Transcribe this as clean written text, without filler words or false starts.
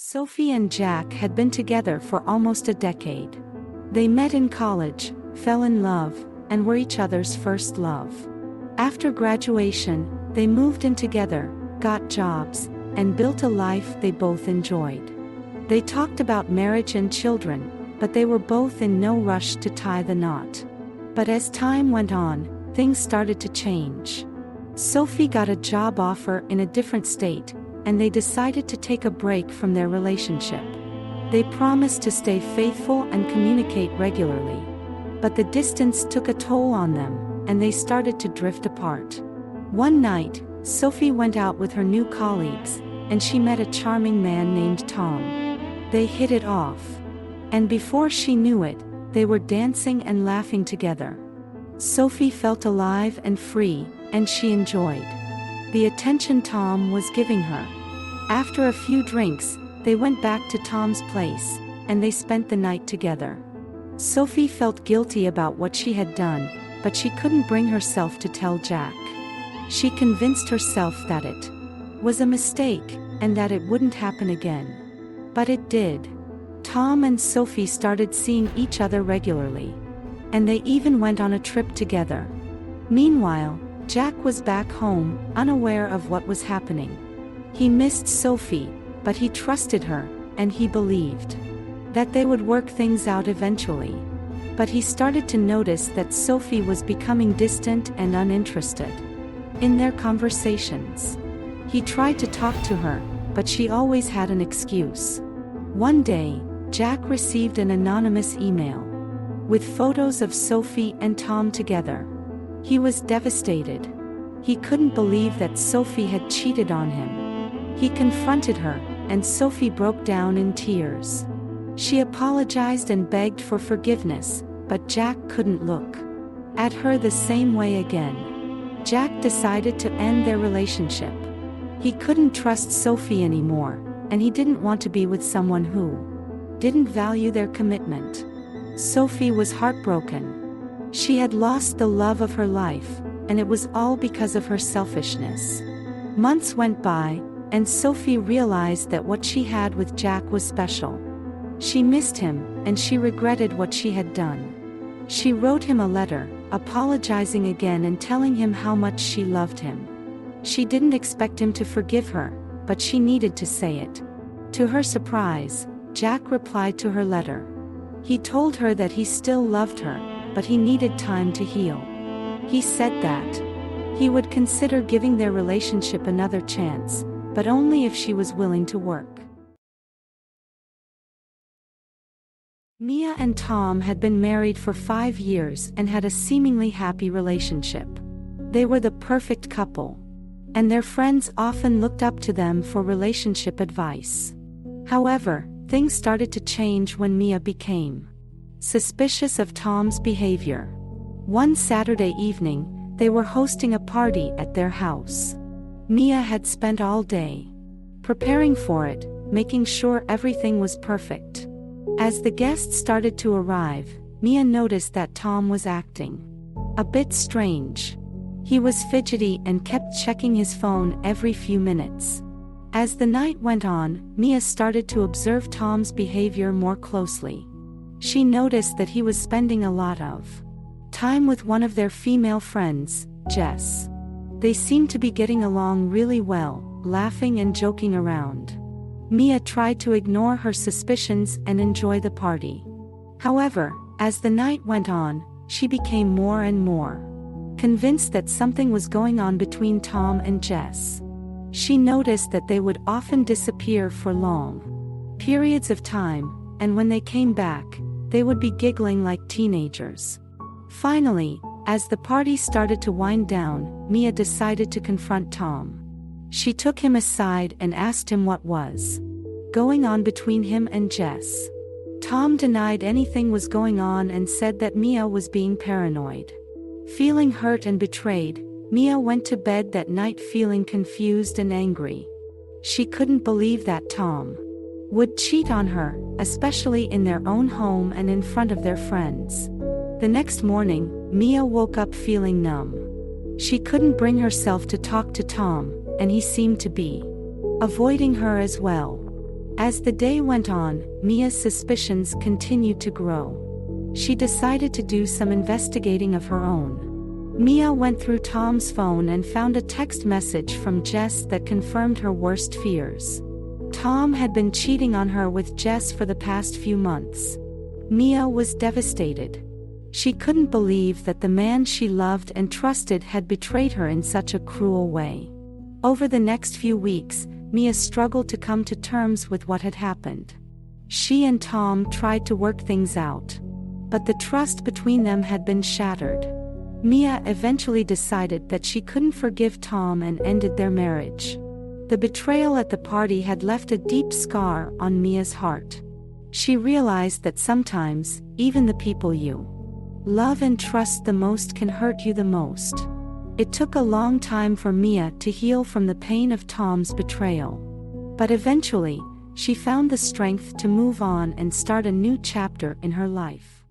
Sophie and Jack had been together for almost a decade. They met in college, fell in love, and were each other's first love. After graduation, they moved in together, got jobs, and built a life they both enjoyed. They talked about marriage and children, but they were both in no rush to tie the knot. But as time went on, things started to change. Sophie got a job offer in a different state, and they decided to take a break from their relationship. They promised to stay faithful and communicate regularly. But the distance took a toll on them, and they started to drift apart. One night, Sophie went out with her new colleagues, and she met a charming man named Tom. They hit it off. And before she knew it, they were dancing and laughing together. Sophie felt alive and free, and she enjoyed the attention Tom was giving her. After a few drinks, they went back to Tom's place, and they spent the night together. Sophie felt guilty about what she had done, but she couldn't bring herself to tell Jack. She convinced herself that it was a mistake, and that it wouldn't happen again. But it did. Tom and Sophie started seeing each other regularly. And they even went on a trip together. Meanwhile, Jack was back home, unaware of what was happening. He missed Sophie, but he trusted her, and he believed that they would work things out eventually. But he started to notice that Sophie was becoming distant and uninterested in their conversations. He tried to talk to her, but she always had an excuse. One day, Jack received an anonymous email with photos of Sophie and Tom together. He was devastated. He couldn't believe that Sophie had cheated on him. He confronted her, and Sophie broke down in tears. She apologized and begged for forgiveness, but Jack couldn't look at her the same way again. Jack decided to end their relationship. He couldn't trust Sophie anymore, and he didn't want to be with someone who didn't value their commitment. Sophie was heartbroken. She had lost the love of her life, and it was all because of her selfishness. Months went by, and Sophie realized that what she had with Jack was special. She missed him, and she regretted what she had done. She wrote him a letter, apologizing again and telling him how much she loved him. She didn't expect him to forgive her, but she needed to say it. To her surprise, Jack replied to her letter. He told her that he still loved her, but he needed time to heal. He said that he would consider giving their relationship another chance, but only if she was willing to work. Mia and Tom had been married for 5 years and had a seemingly happy relationship. They were the perfect couple, and their friends often looked up to them for relationship advice. However, things started to change when Mia became suspicious of Tom's behavior. One Saturday evening, they were hosting a party at their house. Mia had spent all day preparing for it, making sure everything was perfect. As the guests started to arrive, Mia noticed that Tom was acting a bit strange. He was fidgety and kept checking his phone every few minutes. As the night went on, Mia started to observe Tom's behavior more closely. She noticed that he was spending a lot of time with one of their female friends, Jess. They seemed to be getting along really well, laughing and joking around. Mia tried to ignore her suspicions and enjoy the party. However, as the night went on, she became more and more convinced that something was going on between Tom and Jess. She noticed that they would often disappear for long periods of time, and when they came back, they would be giggling like teenagers. Finally, as the party started to wind down, Mia decided to confront Tom. She took him aside and asked him what was going on between him and Jess. Tom denied anything was going on and said that Mia was being paranoid. Feeling hurt and betrayed, Mia went to bed that night feeling confused and angry. She couldn't believe that Tom would cheat on her, especially in their own home and in front of their friends. The next morning, Mia woke up feeling numb. She couldn't bring herself to talk to Tom, and he seemed to be avoiding her as well. As the day went on, Mia's suspicions continued to grow. She decided to do some investigating of her own. Mia went through Tom's phone and found a text message from Jess that confirmed her worst fears. Tom had been cheating on her with Jess for the past few months. Mia was devastated. She couldn't believe that the man she loved and trusted had betrayed her in such a cruel way. Over the next few weeks, Mia struggled to come to terms with what had happened. She and Tom tried to work things out, but the trust between them had been shattered. Mia eventually decided that she couldn't forgive Tom and ended their marriage. The betrayal at the party had left a deep scar on Mia's heart. She realized that sometimes, even the people you love and trust the most can hurt you the most. It took a long time for Mia to heal from the pain of Tom's betrayal. But eventually, she found the strength to move on and start a new chapter in her life.